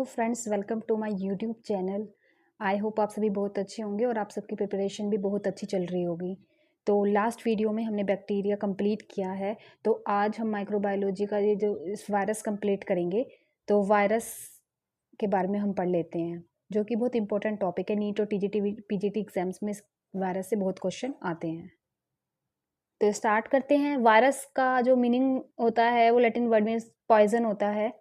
Hello friends, welcome to my YouTube channel. I hope आप सभी बहुत अच्छे होंगे और आप सबकी प्रिपरेशन भी बहुत अच्छी चल रही होगी। तो लास्ट वीडियो में हमने बैक्टीरिया कंप्लीट किया है, तो आज हम माइक्रोबायोलॉजी का ये जो इस वायरस कंप्लीट करेंगे। तो वायरस के बारे में हम पढ़ लेते हैं, जो कि बहुत इंपॉर्टेंट टॉपिक है। नीट और पीजीटी एग्जाम्स में इस वायरस से बहुत क्वेश्चन आते हैं। तो स्टार्ट करते हैं। वायरस का जो मीनिंग होता है वो लैटिन वर्ड में पॉइजन होता है।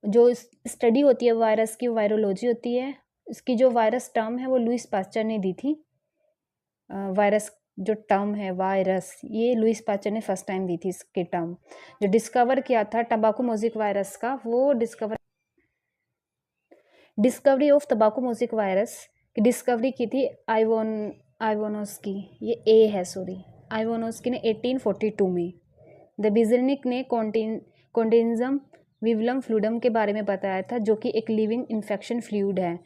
जो स्टडी होती है वायरस की, वायरोलॉजी होती है। इसकी जो वायरस टर्म है वो लुईस पास्चर ने दी थी। वायरस जो टर्म है वायरस, ये लुईस पास्चर ने फर्स्ट टाइम दी थी इसकी टर्म। जो डिस्कवर किया था टबाको मोज़िक वायरस का, वो डिस्कवरी ऑफ टबाको मोज़िक वायरस की डिस्कवरी की थी आइवोनोस्की। ये ए है, सॉरी, आइवोनोस्की ने 1842 में। द बिजनिक ने कॉन्टेंजम विवलम फ्लूडम के बारे में बताया था, जो कि एक लिविंग इन्फेक्शन फ्लूइड है।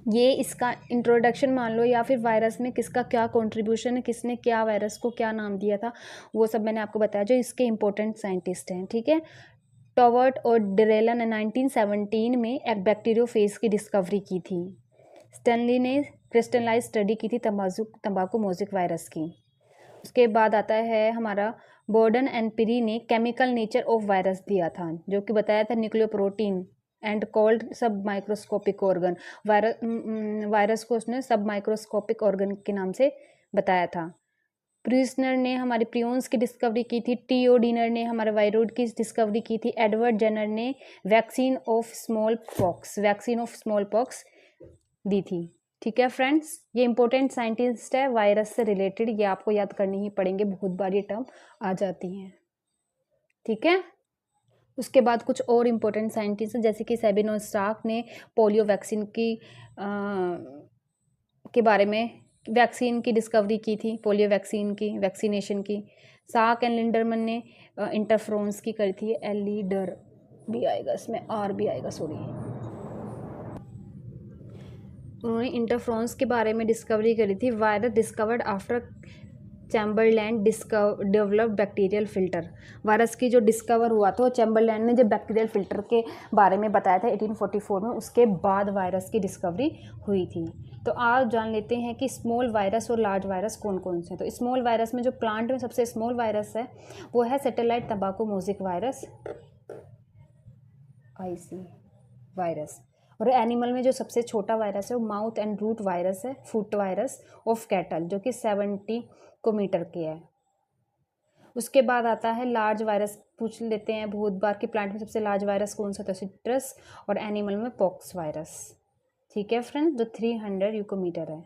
ये इसका इंट्रोडक्शन मान लो, या फिर वायरस में किसका क्या कंट्रीब्यूशन है, किसने क्या वायरस को क्या नाम दिया था, वो सब मैंने आपको बताया, जो इसके इंपॉर्टेंट साइंटिस्ट हैं। ठीक है। टॉवर्ट और डेरेला ने 1917 में एक बैक्टीरियोफेज की डिस्कवरी की थी। स्टैनली ने क्रिस्टलाइज स्टडी की थी तंबाकू मोज़िक वायरस की। उसके बाद आता है हमारा बोर्डन एंड पिरी ने केमिकल नेचर ऑफ वायरस दिया था, जो कि बताया था न्यूक्लियोप्रोटीन एंड कॉल्ड सब माइक्रोस्कोपिक ऑर्गन। वायरस को उसने सब माइक्रोस्कोपिक ऑर्गन के नाम से बताया था। प्रिजनर ने हमारे प्रियोन्स की डिस्कवरी की थी। टीओ डिनर ने हमारे वायरोड की डिस्कवरी की थी। एडवर्ड जेनर ने वैक्सीन ऑफ स्मॉल पॉक्स दी थी। ठीक है फ्रेंड्स, ये इंपॉर्टेंट साइंटिस्ट है वायरस से रिलेटेड, ये आपको याद करनी ही पड़ेंगे, बहुत बार ये टर्म आ जाती हैं। ठीक है। उसके बाद कुछ और इम्पोर्टेंट साइंटिस्ट हैं, जैसे कि सेबिनो स्टार्क ने पोलियो वैक्सीन के बारे में वैक्सीन की डिस्कवरी की थी, पोलियो वैक्सीन की, वैक्सीनेशन की। साक एंड लिंडरमन ने इंटरफ्रोन्स की करी थी। लीडर भी आएगा इसमें, आर भी आएगा, सॉरी। उन्होंने इंटरफ्रोन्स के बारे में डिस्कवरी करी थी। Virus discovered after Chamberland develop bacterial filter. Virus की जो डिस्कवर हुआ था, चैम्बरलैंड ने जब बैक्टीरियल फिल्टर के बारे में बताया था 1844 में, उसके बाद वायरस की डिस्कवरी हुई थी। तो आज जान लेते हैं कि स्मॉल वायरस और लार्ज वायरस कौन कौन से हैं। तो स्मॉल वायरस में जो प्लांट में सबसे स्मॉल वायरस है वो है सैटेलाइट तंबाकू मोज़िक वायरस, आईसी वायरस। और एनिमल में जो सबसे छोटा वायरस है वो माउथ एंड रूट वायरस है, फुट वायरस ऑफ कैटल, जो कि 70 मीटर के है। उसके बाद आता है लार्ज वायरस, पूछ लेते हैं बहुत बार कि प्लांट में सबसे लार्ज वायरस कौन सा था, सिट्रस, और एनिमल में पॉक्स वायरस। ठीक है फ्रेंड, जो 300 यूकोमीटर है।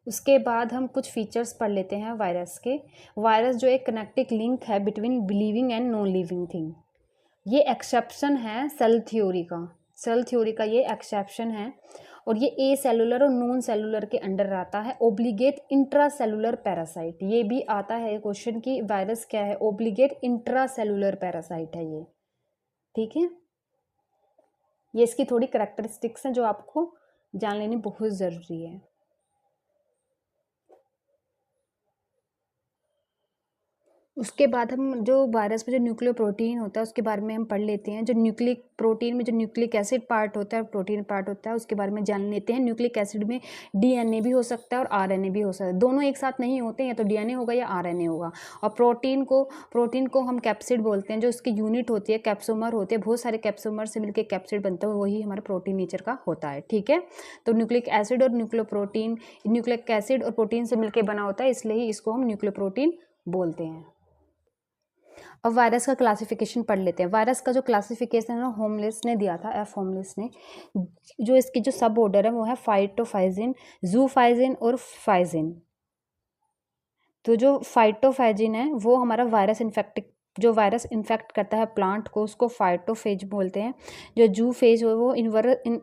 उसके बाद हम कुछ फीचर्स पढ़ लेते हैं वायरस के। वायरस जो एक कनेक्टिव लिंक है between living and non living thing. ये एक्सेप्शन है सेल थ्योरी का ये एक्सेप्शन है। और ये ए सेलुलर और नॉन सेलुलर के अंडर आता है। ओब्लिगेट इंट्रा सेलुलर पैरासाइट, ये भी आता है क्वेश्चन की वायरस क्या है, ओब्लिगेट इंट्रा सेलुलर पैरासाइट है ये। ठीक है, ये इसकी थोड़ी करेक्टरिस्टिक्स हैं जो आपको जान लेनी बहुत ज़रूरी है। उसके बाद हम जो वायरस में जो न्यूक्लियो प्रोटीन होता है उसके बारे में हम पढ़ लेते हैं। जो न्यूक्लिक प्रोटीन में जो न्यूक्लिक एसिड पार्ट होता है, प्रोटीन पार्ट होता है, उसके बारे में जान लेते हैं। न्यूक्लिक एसिड में डीएनए भी हो सकता है और आरएनए भी हो सकता है, दोनों एक साथ नहीं होते, या तो डीएनए होगा या आरएनए होगा। और प्रोटीन को हम कैप्सिड बोलते हैं। जो उसकी यूनिट होती है कैप्सोमर होती है, बहुत सारे कैप्सोमर से मिलकर कैप्सिड बनता है, वही हमारा प्रोटीन नेचर का होता है। ठीक है, तो न्यूक्लिक एसिड और न्यूक्लिक एसिड और प्रोटीन से मिलकर बना होता है, इसलिए इसको हम न्यूक्लियो प्रोटीन बोलते हैं। अब वायरस का क्लासिफिकेशन पढ़ लेते हैं। वायरस का जो क्लासिफिकेशन है होमलिस ने दिया था, एफ होमलिस ने। जो इसकी जो सब ऑर्डर है वो है फाइटोफाइजिन, जूफाइजिन और फाइजिन। तो जो फाइटोफाइजिन है वो हमारा जो वायरस इन्फेक्ट करता है प्लांट को, उसको फाइटोफेज बोलते हैं। जो जूफेज है वो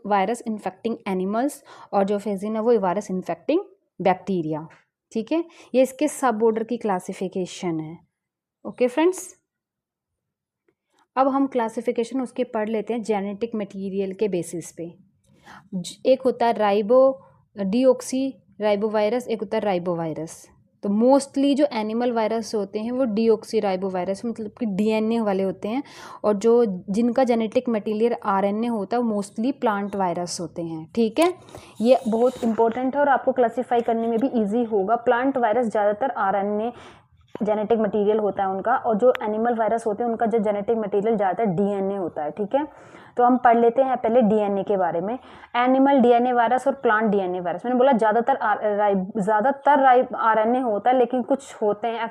वायरस इन्फेक्टिंग एनिमल्स, और जो फेजिन है वो वायरस इन्फेक्टिंग बैक्टीरिया। ठीक है, ये इसके सब ऑर्डर की क्लासिफिकेशन है। ओके फ्रेंड्स, अब हम क्लासिफिकेशन उसके पढ़ लेते हैं जेनेटिक मटेरियल के बेसिस पे। एक होता है डीऑक्सी राइबोवायरस, एक होता है राइबोवायरस। तो मोस्टली जो एनिमल वायरस होते हैं वो डीऑक्सीराइबो वायरस मतलब कि डीएनए वाले होते हैं, और जो जिनका जेनेटिक मटीरियल आरएनए होता है वो मोस्टली प्लांट वायरस होते हैं। ठीक है, ये बहुत इंपॉर्टेंट है और आपको क्लासीफाई करने में भी इजी होगा। प्लांट वायरस ज़्यादातर आरएनए जेनेटिक मटेरियल होता है उनका, और जो एनिमल वायरस होते हैं उनका जो जेनेटिक मटेरियल ज़्यादातर डीएनए होता है। ठीक है, तो हम पढ़ लेते हैं पहले डीएनए के बारे में। एनिमल डीएनए वायरस और प्लांट डीएनए वायरस, मैंने बोला ज़्यादातर आरएनए होता है, लेकिन कुछ होते हैं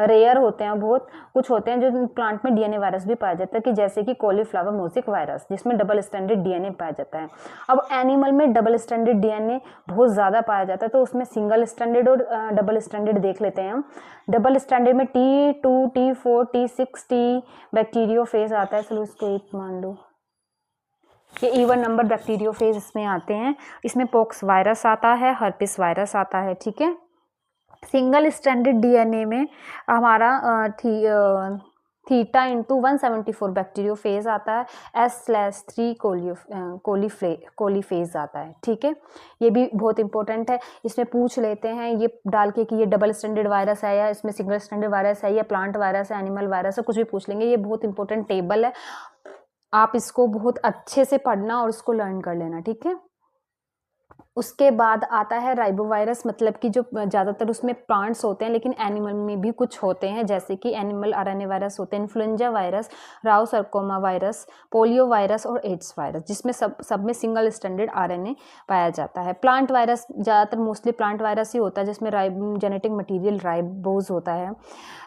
रेयर होते हैं बहुत, कुछ होते हैं जो प्लांट में डीएनए वायरस भी पाया जाता है, कि जैसे कि कॉलीफ्लावर मोज़ेक वायरस जिसमें डबल स्टैंडर्ड डीएनए पाया जाता है। अब एनिमल में डबल स्टैंडर्ड डीएनए बहुत ज़्यादा पाया जाता है, तो उसमें सिंगल स्टैंडर्ड और डबल स्टैंडर्ड देख लेते हैं हम। डबल स्टैंडर्ड में T2, T4, T6, T bacteriophage आता है, चलो इसको 8 मान लो। ये इवन नंबर बैक्टीरियोफेज इसमें आते हैं। इसमें पॉक्स वायरस आता है, हर्पिस वायरस आता है। ठीक है, सिंगल स्टैंडर्ड डीएनए में हमारा थीटा इंटू 174 बैक्टीरियोफेज आता है, S/3 कोलीफेज आता है। ठीक है, ये भी बहुत इंपॉर्टेंट है, इसमें पूछ लेते हैं ये डाल के कि ये डबल स्टैंडर्ड वायरस है या इसमें सिंगल स्टैंडर्ड वायरस है या प्लांट वायरस है, एनिमल वायरस है, कुछ भी पूछ लेंगे। ये बहुत इंपॉर्टेंट टेबल है, आप इसको बहुत अच्छे से पढ़ना और इसको लर्न कर लेना। ठीक है, उसके बाद आता है राइबोवायरस, मतलब कि जो ज़्यादातर उसमें प्लांट्स होते हैं, लेकिन एनिमल में भी कुछ होते हैं, जैसे कि एनिमल आरएनए वायरस होते हैं, influenza virus, Rao sarcoma virus, polio virus और एड्स वायरस, जिसमें सब में सिंगल स्टैंडर्ड आरएनए पाया जाता है। प्लांट वायरस ज़्यादातर मोस्टली प्लांट वायरस ही होता है, जिसमें जेनेटिक मटीरियल राइबोज होता है,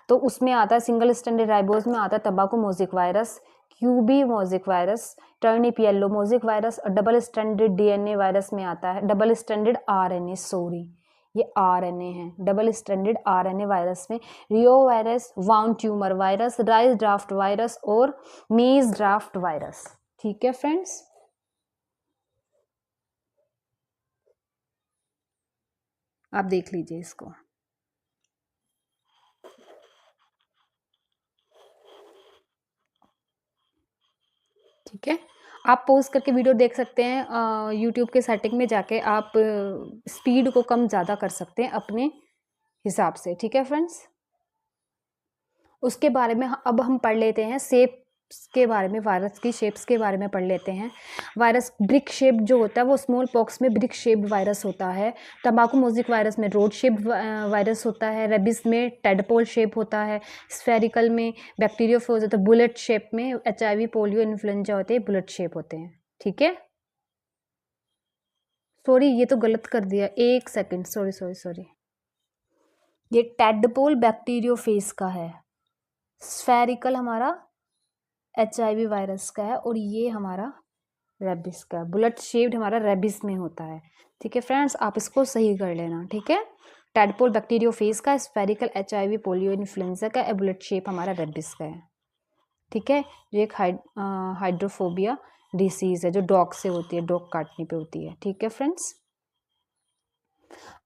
तो उसमें आता है सिंगल स्टैंडर्ड राइबोज में आता है तंबाकू मोज़ेक वायरस, क्यूबी mosaic virus, turnip yellow mosaic virus, और डबल स्टैंडर्ड डीएनए वायरस में आता है डबल स्टैंडर्ड आरएनए, सॉरी ये आरएनए है, डबल स्टैंडर्ड आरएनए वायरस में reo virus, wound tumor virus, rice draft virus और मेज ड्राफ्ट वायरस। ठीक है फ्रेंड्स, आप देख लीजिए इसको। ठीक है, आप पॉज करके वीडियो देख सकते हैं, यूट्यूब के सेटिंग में जाके आप स्पीड को कम ज़्यादा कर सकते हैं अपने हिसाब से। ठीक है फ्रेंड्स, उसके बारे में अब हम पढ़ लेते हैं शेप्स के बारे में, वायरस की शेप्स के बारे में पढ़ लेते हैं। वायरस ब्रिक शेप जो होता है वो स्मॉल पॉक्स में ब्रिक शेप्ड वायरस होता है, तंबाकू मोज़ेक वायरस में रोड शेप्ड वायरस होता है, रेबिस में टेडपोल शेप होता है, स्फेरिकल में बैक्टीरियोफेज होता है, बुलेट शेप में HIV, पोलियो, इन्फ्लुएंजा होते हैं, बुलेट शेप होते हैं। ठीक है, सॉरी ये तो गलत कर दिया, एक सेकेंड, सॉरी सॉरी सॉरी, ये टेडपोल बैक्टीरियोफेज का है, स्फेरिकल हमारा HIV वायरस का है, और ये हमारा रेबिस का, बुलेट शेप्ड हमारा रेबिस में होता है। ठीक है फ्रेंड्स, आप इसको सही कर लेना। ठीक है, टेडपोल बैक्टीरियोफेज का, स्फेरिकल HIV, पोलियो, इन्फ्लुएंजा का, बुलेट शेप हमारा रेबिस का है। ठीक है, ये एक हाइड्रोफोबिया डिसीज़ है जो डॉग से होती है, डॉग काटने पे होती है। ठीक है फ्रेंड्स,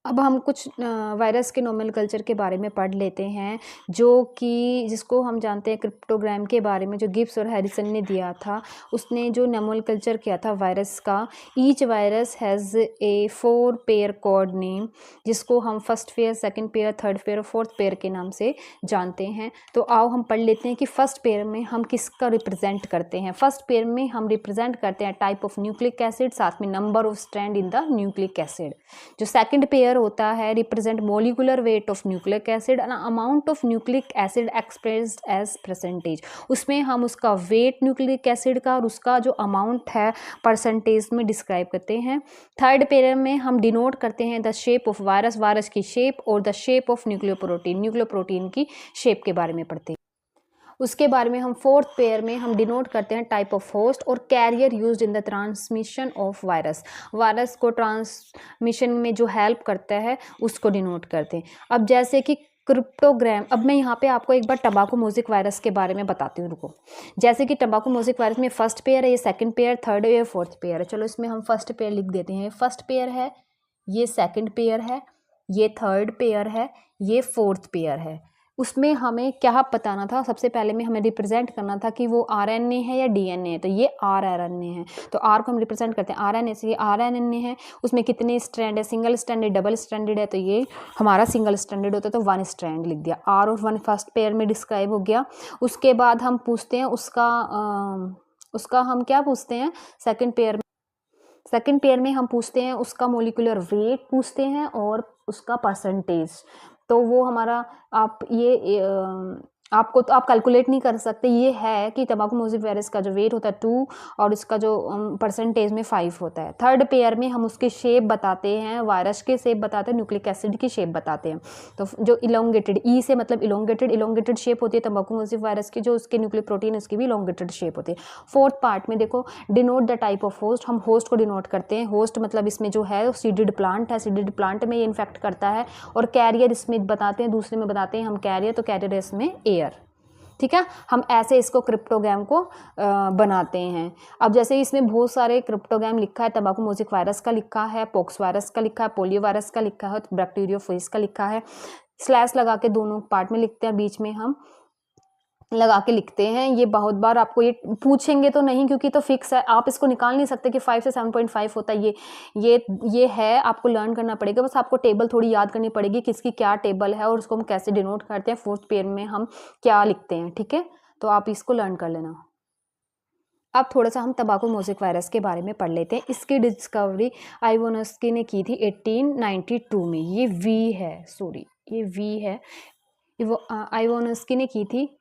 अब हम कुछ वायरस के नोमेनक्लेचर के बारे में पढ़ लेते हैं, जो कि जिसको हम जानते हैं क्रिप्टोग्राम के बारे में, जो गिब्स और हैरिसन ने दिया था। उसने जो नोमेनक्लेचर किया था वायरस का, each virus has a 4 pair code name, जिसको हम first pair, second pair, third pair और फोर्थ पेयर के नाम से जानते हैं। तो आओ हम पढ़ लेते हैं कि फर्स्ट पेयर में हम किसका रिप्रेजेंट करते हैं। फर्स्ट पेयर में हम रिप्रेजेंट करते हैं टाइप ऑफ न्यूक्लिक एसिड, साथ में number of strand in the nucleic acid. जो सेकंड पेयर होता है represent molecular weight of nucleic acid and amount of nucleic acid expressed as percentage. उसमें हम उसका वेट न्यूक्लिक एसिड का और उसका जो अमाउंट है परसेंटेज में डिस्क्राइब करते हैं। थर्ड पेयर में हम डिनोट करते हैं the shape of virus, virus की शेप, और द शेप ऑफ न्यूक्लियोप्रोटीन की शेप के बारे में पढ़ते हैं। उसके बारे में हम फोर्थ पेयर में हम डिनोट करते हैं टाइप ऑफ होस्ट और carrier used in the transmission of virus. Virus को ट्रांसमिशन में जो हेल्प करता है उसको डिनोट करते हैं। अब जैसे कि क्रिप्टोग्राम, अब मैं यहाँ पे आपको एक बार तंबाकू मोज़ेक वायरस के बारे में बताती हूँ, रुको। जैसे कि तंबाकू मोज़ेक वायरस में फर्स्ट पेयर है, ये second pair, third pair, fourth pair है। चलो इसमें हम फर्स्ट पेयर लिख देते हैं, फर्स्ट पेयर है, ये सेकंड पेयर है, ये थर्ड पेयर है, ये फोर्थ पेयर है। उसमें हमें क्या बताना था, सबसे पहले में हमें रिप्रेजेंट करना था कि वो आरएनए है या डीएनए है। तो ये आरएनए है, तो आर को हम रिप्रेजेंट करते हैं आरएनए से। ये आरएनए है, उसमें कितने स्ट्रैंड है, सिंगल स्ट्रैंडेड, डबल स्ट्रैंडेड है, तो ये हमारा सिंगल स्ट्रैंडेड होता है, तो 1 स्ट्रैंड लिख दिया। आर और 1 फर्स्ट पेयर में डिस्क्राइब हो गया। उसके बाद हम पूछते हैं उसका हम क्या पूछते हैं, सेकेंड पेयर में हम पूछते हैं उसका मोलिकुलर वेट पूछते हैं और उसका परसेंटेज। तो वो हमारा आपको तो आप कैलकुलेट नहीं कर सकते, ये है कि तंबाकू मोजिब वायरस का जो वेट होता है 2 और इसका जो परसेंटेज में 5 होता है। थर्ड पेयर में हम उसकी शेप बताते हैं, वायरस के शेप बताते हैं, न्यूक्लिक एसिड की शेप बताते हैं। तो जो इलोंगेटेड, ई से मतलब इलोंगेटेड शेप होती है तंबाकू मोजिब वायरस की, जो उसके न्यूक्लिक प्रोटीन उसकी भी इलोंगेटेड शेप होती है। फोर्थ पार्ट में देखो, denote the type of host, हम होस्ट को डिनोट करते हैं। होस्ट मतलब इसमें जो है सीडेड प्लांट है, सीडेड प्लांट में ये इन्फेक्ट करता है। और कैरियर इसमें बताते हैं, दूसरे में बताते हैं हम कैरियर, तो कैरियर इसमें एयर। ठीक है, हम ऐसे इसको क्रिप्टोग्राम को बनाते हैं। अब जैसे इसमें बहुत सारे क्रिप्टोग्राम लिखा है, तंबाकू मोजिब वायरस का लिखा है, पॉक्स वायरस का लिखा है, पोलियो वायरस का लिखा है, बैक्टीरियोफेज का लिखा है। स्लैश लगा के दोनों पार्ट में लिखते हैं, बीच में हम लगा के लिखते हैं। ये बहुत बार आपको ये पूछेंगे तो नहीं, क्योंकि तो फिक्स है, आप इसको निकाल नहीं सकते कि 5 से 7.5 होता है। ये है, आपको लर्न करना पड़ेगा। बस आपको टेबल थोड़ी याद करनी पड़ेगी, किसकी क्या टेबल है और उसको हम कैसे डिनोट करते हैं, फोर्थ पेयर में हम क्या लिखते हैं। ठीक है, तो आप इसको लर्न कर लेना। अब थोड़ा सा हम तंबाकू मोजिब वायरस के बारे में पढ़ लेते हैं। इसकी डिस्कवरी आइवोनस्की ने की थी 1892 में। ये वी है, सॉरी ये वी है, वो आइवोनस्की ने की थी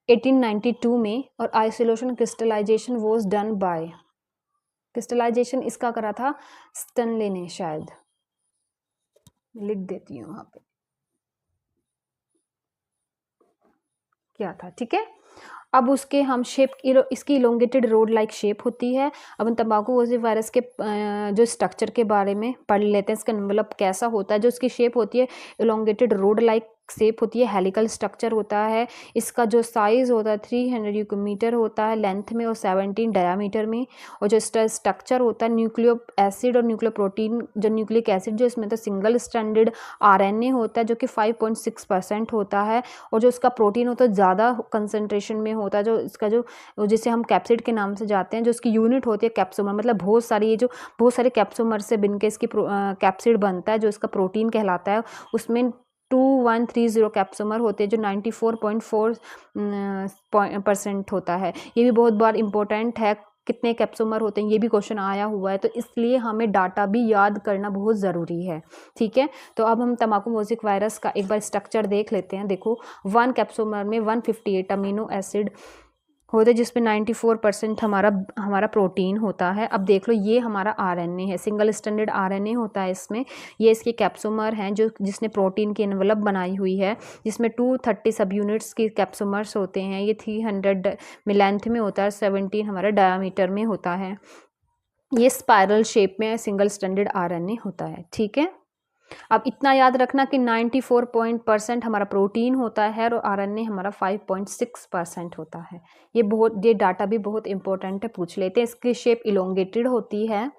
1892 में। और isolation crystallization was done by, crystallization इसका करा था स्टनले ने, शायद लिख देती हूँ यहाँ पे क्या था। ठीक है, अब उसके हम शेप, इसकी इलोंगेटेड रोड लाइक शेप होती है। अब हम तंबाकू मोजिब वायरस के जो स्ट्रक्चर के बारे में पढ़ लेते हैं। इसका एनवेलप कैसा होता है, जो इसकी शेप होती है इलोंगेटेड रोड लाइक शेप होती है, हेलिकल स्ट्रक्चर होता है। इसका जो साइज होता है 300 यूकोमीटर होता है लेंथ में और 17 डायामीटर में। और जो स्ट्रक्चर होता है न्यूक्लियो एसिड और न्यूक्लियो प्रोटीन, जो न्यूक्लिक एसिड जो इसमें तो सिंगल स्ट्रैंडेड आरएनए होता है, जो कि 5.6% होता है। और जो इसका प्रोटीन होता है ज़्यादा कंसनट्रेशन में होता है, जो इसका जो जिसे हम कैप्सिड के नाम से जाते हैं। जो इसकी यूनिट होती है कैप्सोमर, मतलब बहुत सारे कैप्सोमर से बिनके इसकी कैप्सिड बनता है, जो इसका प्रोटीन कहलाता है। उसमें 2130 कैप्सोमर होते हैं, जो 94.4% होता है। ये भी बहुत बार इंपॉर्टेंट है, कितने कैप्सोमर होते हैं, ये भी क्वेश्चन आया हुआ है, तो इसलिए हमें डाटा भी याद करना बहुत ज़रूरी है। ठीक है, तो अब हम तंबाकू मोजिब वायरस का एक बार स्ट्रक्चर देख लेते हैं। देखो, 1 कैप्सोमर में 158 अमीनो एसिड होते हैं, जिसमें 94% हमारा प्रोटीन होता है। अब देख लो, ये हमारा आरएनए है, सिंगल स्ट्रैंडेड आरएनए होता है इसमें। ये इसके कैप्सोमर हैं, जिसने प्रोटीन की एनवेलप बनाई हुई है, जिसमें 230 सब यूनिट्स की कैप्सोमर्स होते हैं। ये 300 में लेंथ में होता है, 17 हमारा डायामीटर में होता है। ये स्पाइरल शेप में सिंगल स्ट्रैंडेड आरएनए होता है। ठीक है, अब इतना याद रखना कि 94% हमारा प्रोटीन होता है और आरएनए हमारा 5.6% होता है। ये डाटा भी बहुत इंपॉर्टेंट है, पूछ लेते हैं। इसकी शेप इलोंगेटेड होती है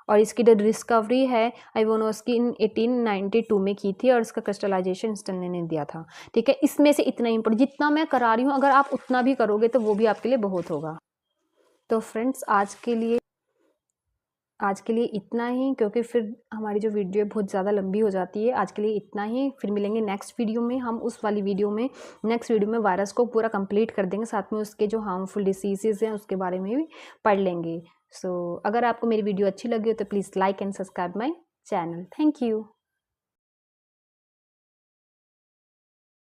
और इसकी जो डिस्कवरी है आइवोनस्की 1892 में की थी और इसका क्रिस्टलाइजेशन स्टनले ने दिया था। ठीक है, इसमें से इतना इंपॉर्टेंट जितना मैं करा रही हूँ, अगर आप उतना भी करोगे तो वो भी आपके लिए बहुत होगा। तो फ्रेंड्स, आज के लिए इतना ही, क्योंकि फिर हमारी जो वीडियो बहुत ज़्यादा लंबी हो जाती है। आज के लिए इतना ही, फिर मिलेंगे नेक्स्ट वीडियो में। हम उस वाली वीडियो में, नेक्स्ट वीडियो में वायरस को पूरा कंप्लीट कर देंगे, साथ में उसके जो हार्मफुल डिसीजेज़ हैं उसके बारे में भी पढ़ लेंगे। सो अगर आपको मेरी वीडियो अच्छी लगी हो तो please like and subscribe my channel. Thank you.